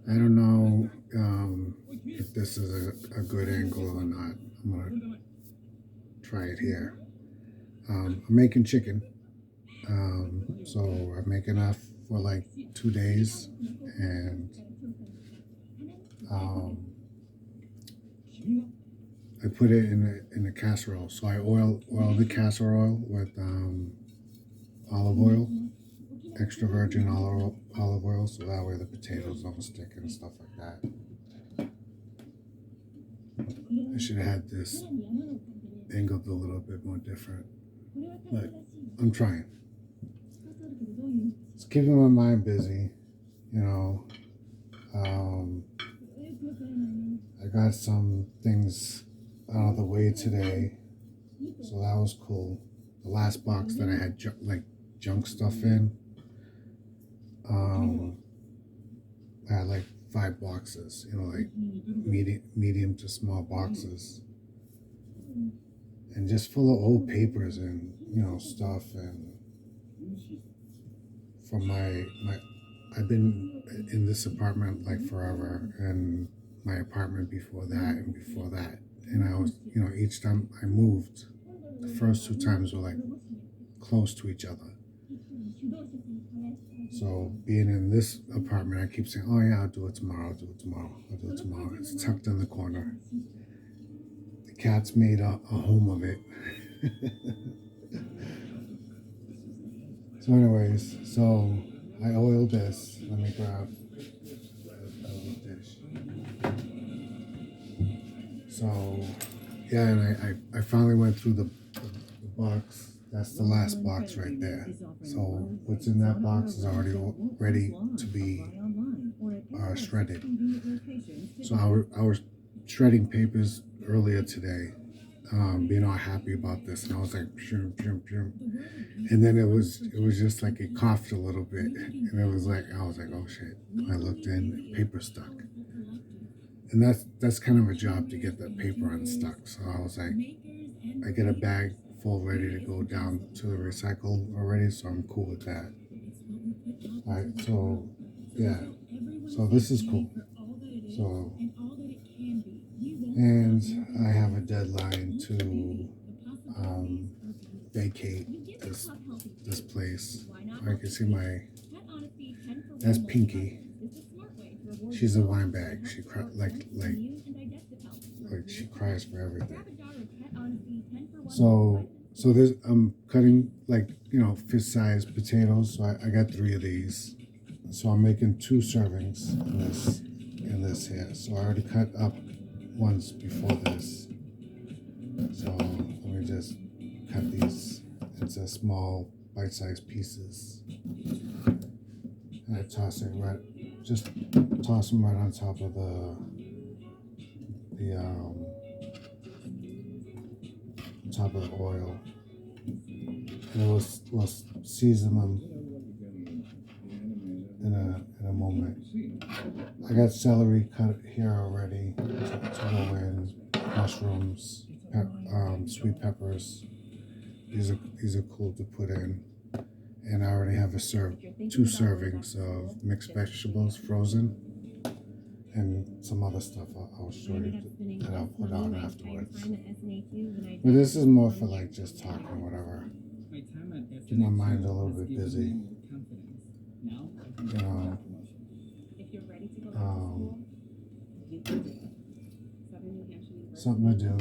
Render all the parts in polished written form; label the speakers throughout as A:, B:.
A: I don't know if this is a good angle or not. I'm gonna try it here. I'm making chicken, so I make enough for like 2 days, and um, I put it in a casserole. So I oil the casserole with olive oil, extra virgin olive oil, so that way the potatoes don't stick and stuff like that. I should have had this angled a little bit more different, but I'm trying. It's keeping my mind busy, you know. Um, I got some things out of the way today, so that was cool. The last box that I had like junk stuff in, um, I had like 5 boxes, like medium to small boxes, and just full of old papers and stuff. And from my I've been in this apartment like forever, and my apartment before that and before that, and I was each time I moved, the first 2 times were like close to each other. So being in this apartment, I keep saying, "Oh yeah, I'll do it tomorrow. I'll do it tomorrow. I'll do it tomorrow." It's tucked in the corner. The cat's made a home of it. So, anyways, so I oiled this. Let me grab a dish. So, yeah, and I finally went through the box. That's the last box right there. So, what's in that box is already ready to be shredded. So, I was shredding papers earlier today, being all happy about this, and I was like, shroom, shroom, shroom. And then it was just like it coughed a little bit, and it was like I was like, oh shit. I looked in, paper stuck, and that's kind of a job to get that paper unstuck. So I was like, I get a bag full ready to go down to the recycle already, so I'm cool with that. All right, so yeah, so this is cool. So, and I have a deadline to um, vacate this place. I can see that's Pinky. She's a wine bag. She like she cries for everything. So there's I'm cutting like fist sized potatoes. So I got 3 of these. So I'm making 2 servings in this here. So I already cut up once before this. So let me just cut these into small bite-sized pieces. And I just toss them right on top of the top of the oil. And we'll season them in a moment. I got celery cut here already to go in, mushrooms, sweet peppers. These are cool to put in. And I already have 2 servings of mixed vegetables frozen, and some other stuff I'll show you that I'll put on afterwards. But this is more for like just talking or whatever. Keep my mind a little bit busy. You know, um, something to do.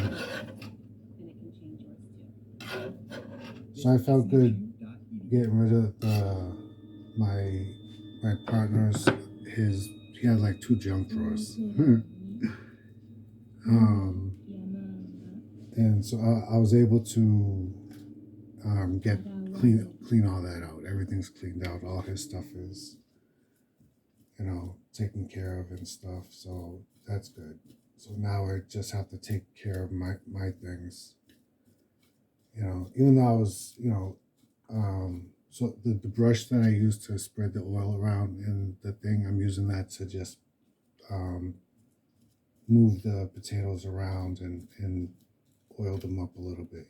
A: So I felt good getting rid of my partner's he had like 2 junk drawers. And so I was able to get clean all that out. Everything's cleaned out. All his stuff is taken care of and stuff. So that's good. So now I just have to take care of my things. Even though I was so the brush that I used to spread the oil around in the thing, I'm using that to just um, move the potatoes around and oil them up a little bit.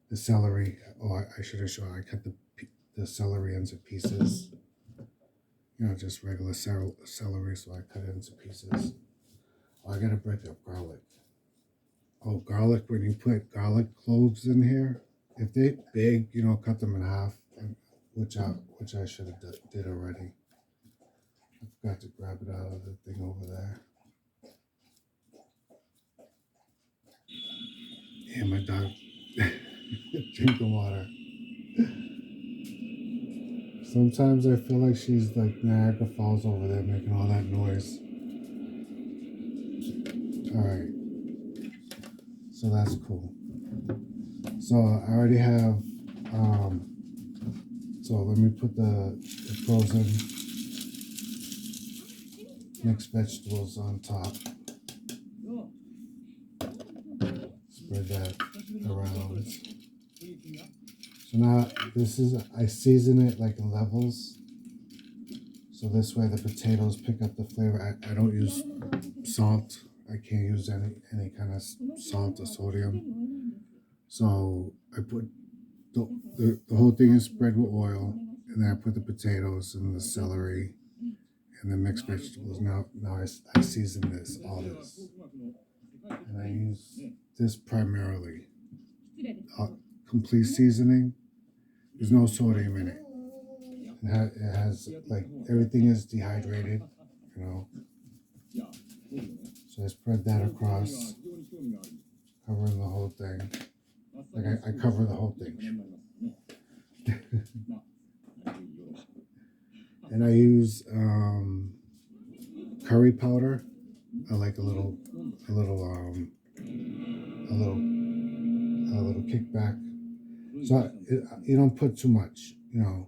A: The celery. Oh, I should have shown. I cut the celery into pieces. just regular celery, so I cut it into pieces. Oh, I gotta break up garlic. Oh, garlic, when you put garlic cloves in here, if they're big, cut them in half, which I should have did already. I forgot to grab it out of the thing over there. Yeah, my dog drinking water. Sometimes I feel like she's like Niagara Falls over there making all that noise. All right, so that's cool. So I already have, so let me put the frozen mixed vegetables on top. Spread that around. So now I season it like in levels. So this way the potatoes pick up the flavor. I don't use salt. I can't use any kind of salt or sodium. So I put the whole thing is spread with oil, and then I put the potatoes and the celery and the mixed vegetables. Now I season all this, and I use this primarily. Complete seasoning. There's no sodium in it. It has like everything is dehydrated, So I spread that across, covering the whole thing. Like I cover the whole thing. And I use curry powder. I like a little kickback. So you don't put too much, You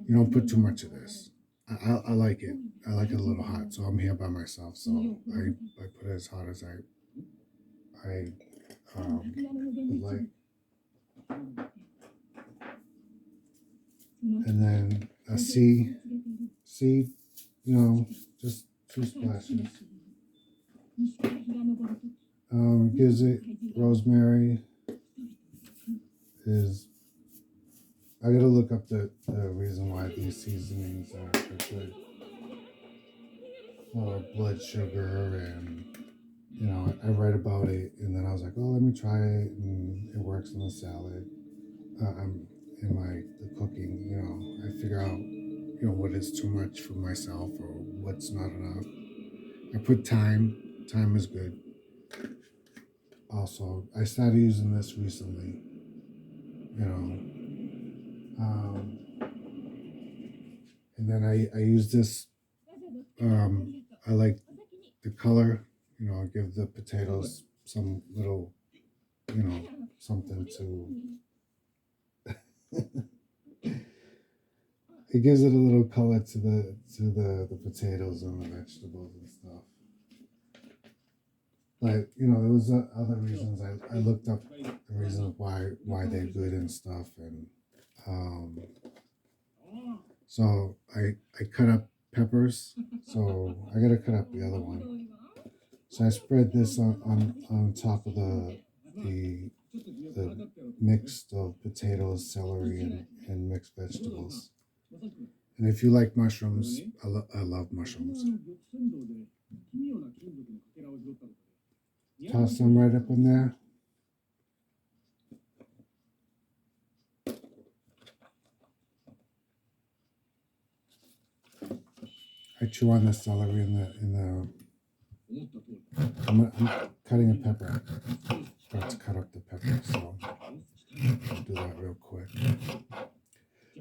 A: don't put too much of this. I like it. I like it a little hot. So I'm here by myself. So I put it as hot as I would like. And then a seed, just 2 splashes. Gives it rosemary. I gotta look up the reason why these seasonings are good for blood sugar, and I read about it, and then I was like, oh, let me try it, and it works in the salad. In the cooking, I figure out what is too much for myself or what's not enough. I put thyme. Thyme is good. Also, I started using this recently. And then I use this. I like the color. I give the potatoes some little, something to. It gives it a little color to the potatoes and the vegetables and stuff. But there was other reasons. I looked up the reasons why they're good and stuff, and so I cut up peppers. So I gotta cut up the other one. So I spread this on top of the mix of potatoes, celery, and mixed vegetables. And if you like mushrooms, I love mushrooms. Toss them right up in there. I chew on the celery I'm cutting a pepper. About to cut up the pepper, so I'll do that real quick.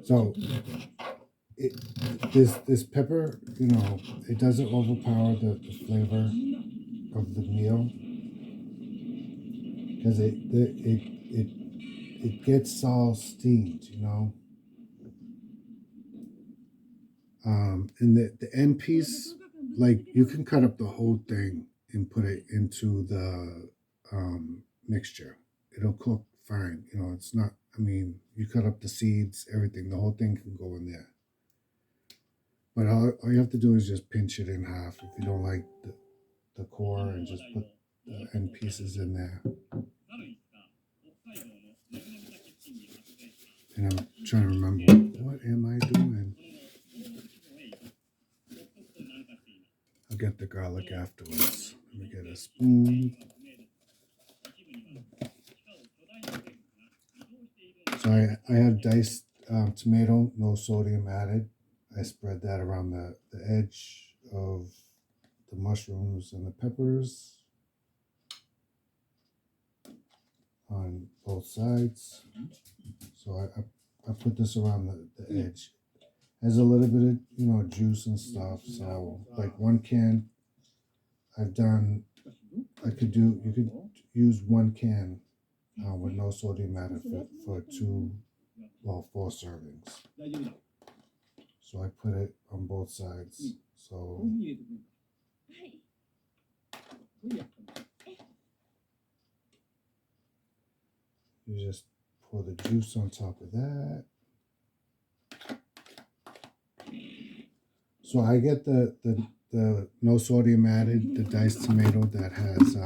A: So this pepper, it doesn't overpower the flavor of the meal, because it gets all steamed, And the end piece, like you can cut up the whole thing and put it into the mixture. It'll cook fine. It's not. I mean, you cut up the seeds, everything. The whole thing can go in there. But all you have to do is just pinch it in half if you don't like the core, and just put the end pieces in there. And I'm trying to remember, what am I doing? get the garlic afterwards. Let me get a spoon. So I have diced tomato, no sodium added. I spread that around the edge of the mushrooms and the peppers on both sides. So I put this around the edge. Has a little bit of juice and stuff. So like 1 can, I've done. You could use 1 can with no sodium added for 4 servings. So I put it on both sides. So you just pour the juice on top of that. So I get the no sodium added, the diced tomato that has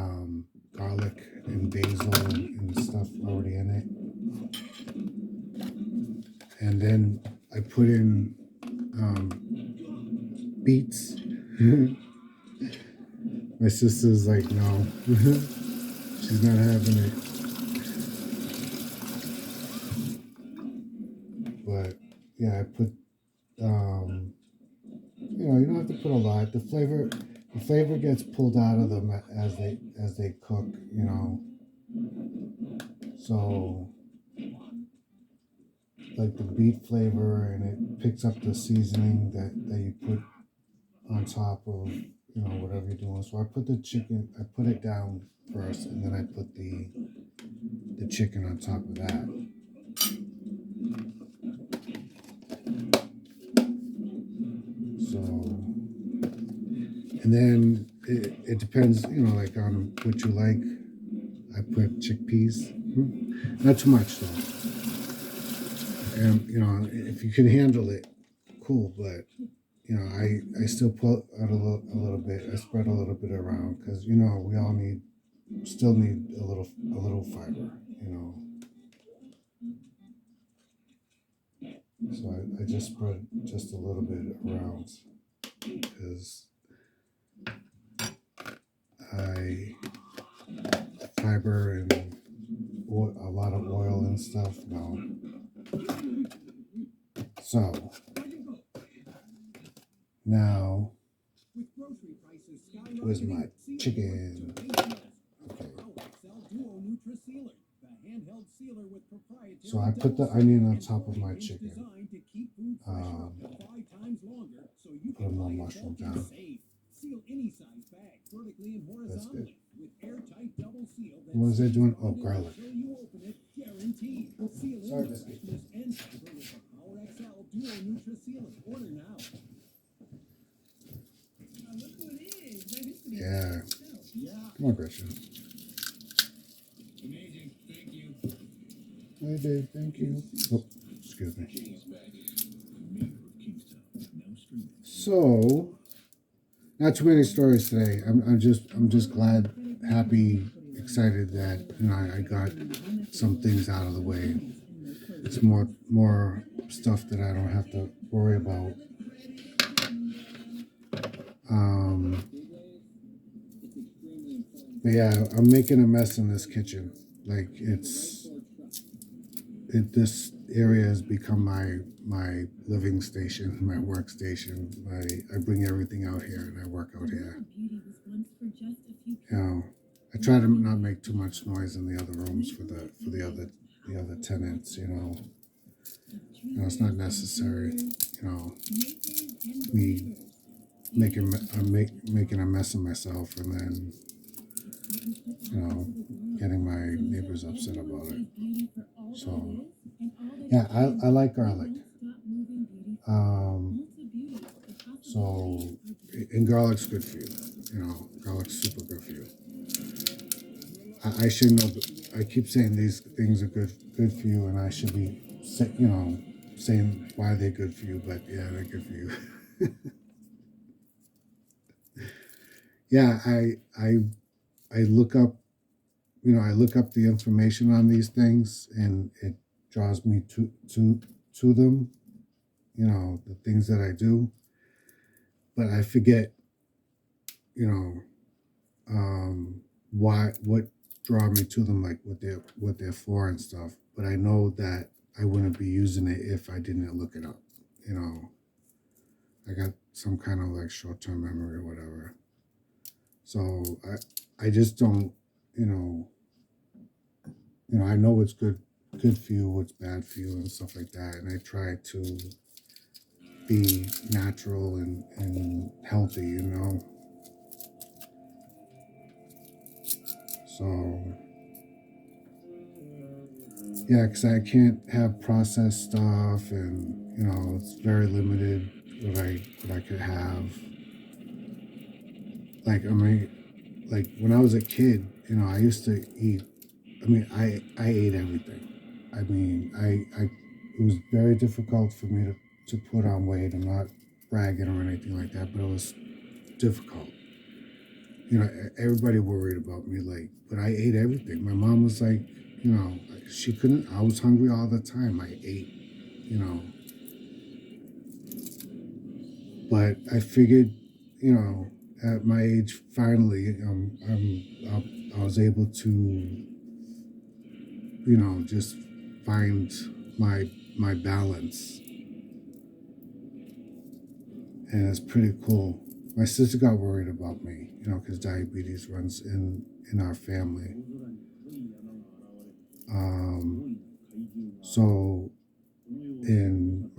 A: garlic and basil and stuff already in it. And then I put in beets. My sister's like, no, she's not having it. But yeah, I put, you don't have to put a lot. The flavor gets pulled out of them as they cook, So like the beet flavor, and it picks up the seasoning that you put on top of whatever you're doing. So I put I put it down first, and then I put the chicken on top of that. So, and then it depends, like on what you like. I put chickpeas, not too much though. And if you can handle it, cool. But I still put out a little bit. I spread a little bit around because we all still need a little fiber. So I just spread just a little bit around because fiber and a lot of oil and stuff. No. So now, where's my chicken? Okay. So I put the onion on top of my chicken. Put more mushroom down. That's good. What was I doing? Oh, garlic. Sorry, biscuit. Yeah. Come on, Gretchen. Amazing. Thank you. Hey, Dave. Thank you. Oh, excuse me. So, not too many stories today. I'm just glad, happy, excited that I got some things out of the way. It's more stuff that I don't have to worry about. But yeah, I'm making a mess in this kitchen. Like this area has become my living station, my workstation. I bring everything out here and I work out here. I try to not make too much noise in the other rooms for the other tenants. It's not necessary. Me making a mess of myself and then getting my neighbors upset about it. So yeah, I like garlic. And garlic's good for you. Garlic's super good for you. I should know. I keep saying these things are good for you, and I should be saying why they're good for you. But yeah, they're good for you. Yeah, I look up. I look up the information on these things, and it draws me to them. The things that I do, but I forget you know, what draw me to them, like what they're for and stuff. But I know that I wouldn't be using it if I didn't look it up. You know, I got some kind of like short term memory or whatever. So I just don't, you know, I know what's good for you, what's bad for you, and stuff like that. And I try to be natural and healthy, you know. So yeah, because I can't have processed stuff, and you know, it's very limited what I could have. Like I mean, like when I was a kid, you know, I used to eat. I mean, I ate everything. I mean, it was very difficult for me to put on weight. I'm not bragging or anything like that, but it was difficult. You know, everybody worried about me, like, but I ate everything. My mom was like, you know, she couldn't. I was hungry all the time. I ate, you know, but I figured, you know, at my age, finally, I was able to, you know, just find my balance, and it's pretty cool. My sister got worried about me, you know, because diabetes runs in our family. Um, so, and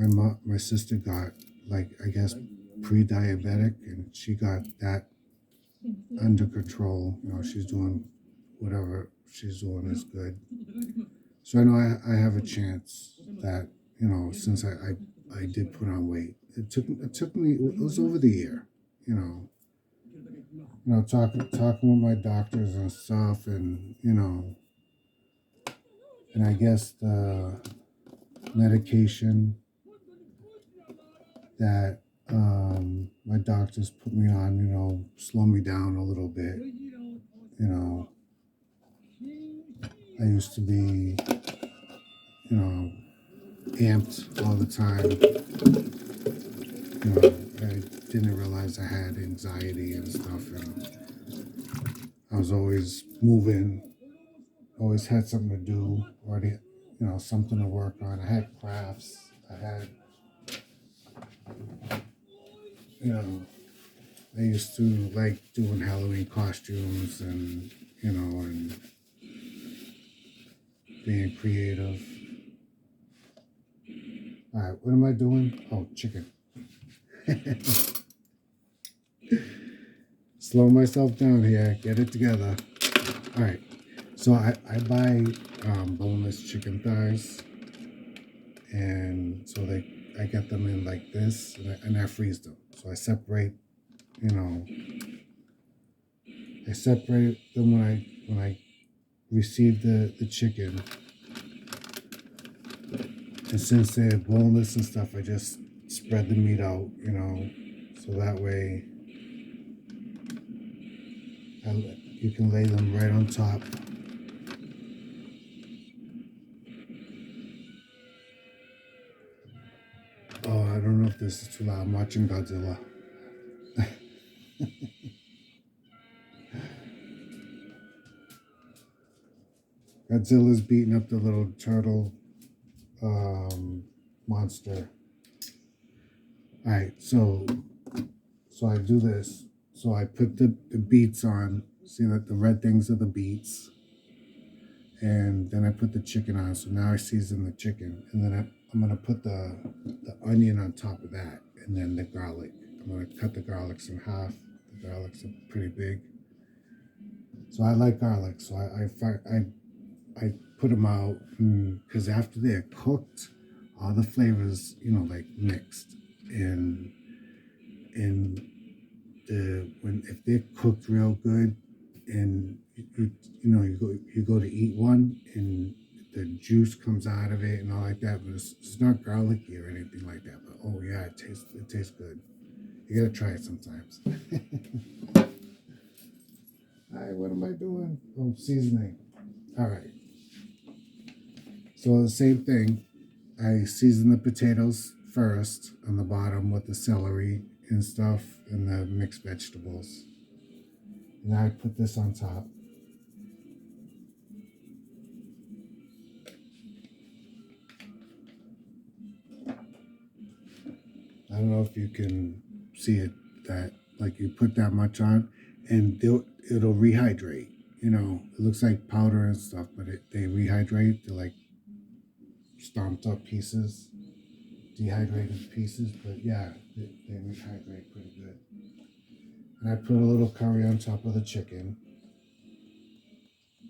A: my sister got, like, I guess, pre-diabetic, and she got that under control. You know, she's doing whatever she's doing is good. So I know I have a chance that, you know, since I did put on weight. It took me, it was over the year, you know. Talking with my doctors and stuff, and you know, and I guess the medication that my doctors put me on, you know, slow me down a little bit. You know, I used to be, you know, amped all the time. You know, I didn't realize I had anxiety and stuff, and I was always moving, always had something to do, or you know, something to work on. I had crafts. I had, you know, I used to like doing Halloween costumes, and you know, and being creative. All right, what am I doing? Oh, chicken. Slow myself down here. Get it together. All right. So I buy boneless chicken thighs, and so I get them in like this, and I freeze them. So I separate, you know, I separate them when I receive the chicken, and since they're boneless and stuff, I just spread the meat out, you know, so that way you can lay them right on top. Oh, I don't know if this is too loud. I'm watching Godzilla. Godzilla's beating up the little turtle monster. All right, so I do this. So I put the beets on. See that the red things are the beets, and then I put the chicken on. So now I season the chicken, and then I'm gonna put the onion on top of that, and then the garlic. I'm gonna cut the garlics in half. The garlics are pretty big, so I like garlic. So I put them out because after they're cooked, all the flavors, you know, like mixed, and the when if they're cooked real good, and you know, you go to eat one, and the juice comes out of it and all like that, but it's not garlicky or anything like that. But oh yeah, it tastes good. You gotta try it sometimes. All right, what am I doing? Oh, seasoning. All right. So the same thing. I season the potatoes first on the bottom with the celery and stuff and the mixed vegetables. And I put this on top. I don't know if you can see it, that like you put that much on and it'll rehydrate. You know, it looks like powder and stuff, but they rehydrate. They're like stomped up pieces, dehydrated pieces, but yeah, they rehydrate pretty good. And I put a little curry on top of the chicken.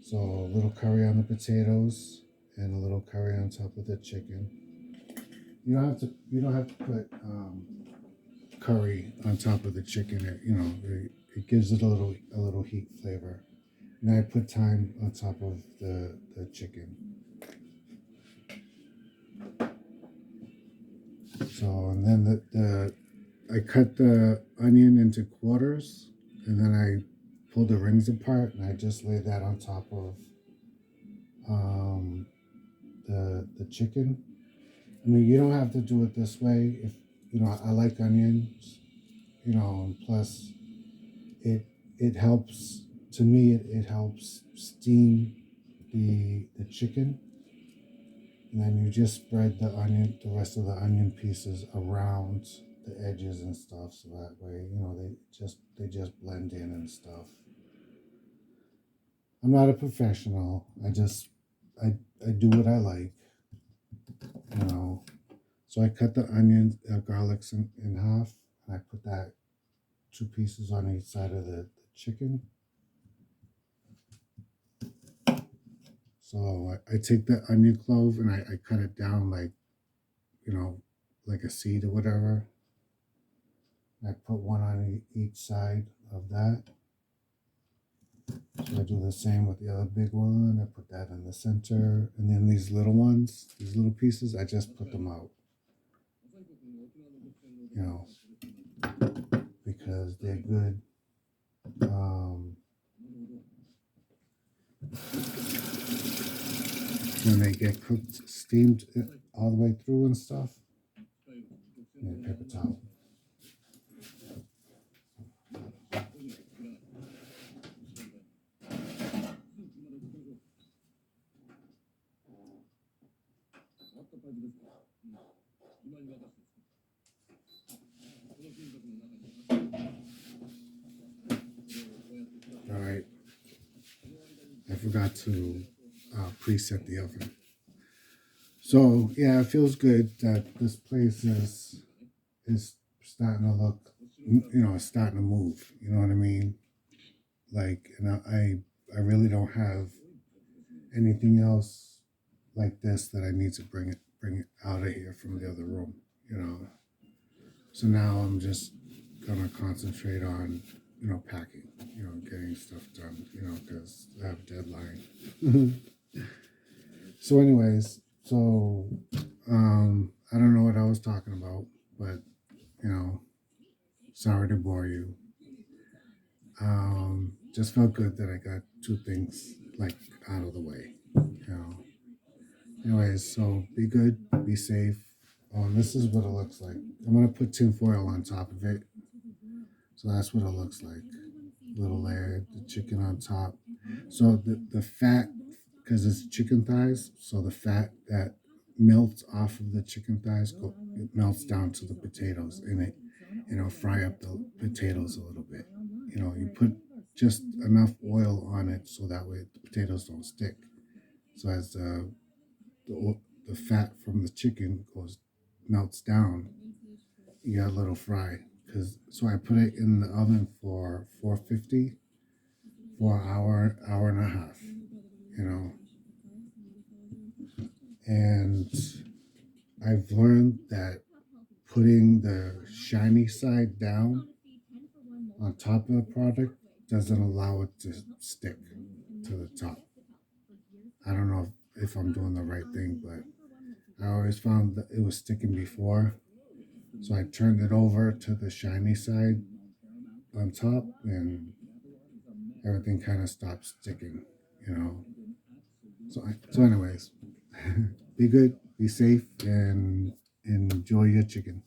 A: So a little curry on the potatoes and a little curry on top of the chicken. You don't have to put curry on top of the chicken. It gives it a little heat flavor. And I put thyme on top of the chicken. So and then the I cut the onion into quarters, and then I pulled the rings apart, and I just laid that on top of um, the chicken. I mean, you don't have to do it this way. If I like onions. Plus it it helps to me. It helps steam the chicken, and then you just spread the rest of the onion pieces around the edges and stuff, so that way they just blend in and stuff. I'm not a professional. I do what I like, you know. So I cut the onions, garlics in half, and I put that two pieces on each side of the chicken. So I take the onion clove and I cut it down like you know like a seed or whatever. I put one on each side of that. So I do the same with the other big one. I put that in the center. And then these little ones, these little pieces, I just put them out, you know, because they're good. When they get cooked, steamed all the way through and stuff. And paper towel. All right. I forgot to preset the oven. So yeah, it feels good that this place is starting to look, it's starting to move. You know what I mean? Like, and I really don't have anything else like this that I need to bring it out of here from the other room. You know. So now I'm just gonna concentrate on packing. Getting stuff done. Because I have a deadline. So, anyways, I don't know what I was talking about, but you know, sorry to bore you. Just felt good that I got two things like out of the way. You know. Anyways, so be good, be safe. This is what it looks like. I'm gonna put tin foil on top of it, so that's what it looks like. Little layer, the chicken on top. So the fat, because it's chicken thighs, so the fat that melts off of the chicken thighs it melts down to the potatoes, and it'll fry up the potatoes a little bit. You put just enough oil on it so that way the potatoes don't stick. So as the fat from the chicken melts down, you got a little fry. So I put it in the oven for 450 for an hour and a half. You know, and I've learned that putting the shiny side down on top of the product doesn't allow it to stick to the top. I don't know if I'm doing the right thing, but I always found that it was sticking before. So I turned it over to the shiny side on top, and everything kind of stopped sticking, you know. Anyways, be good, be safe, and enjoy your chicken.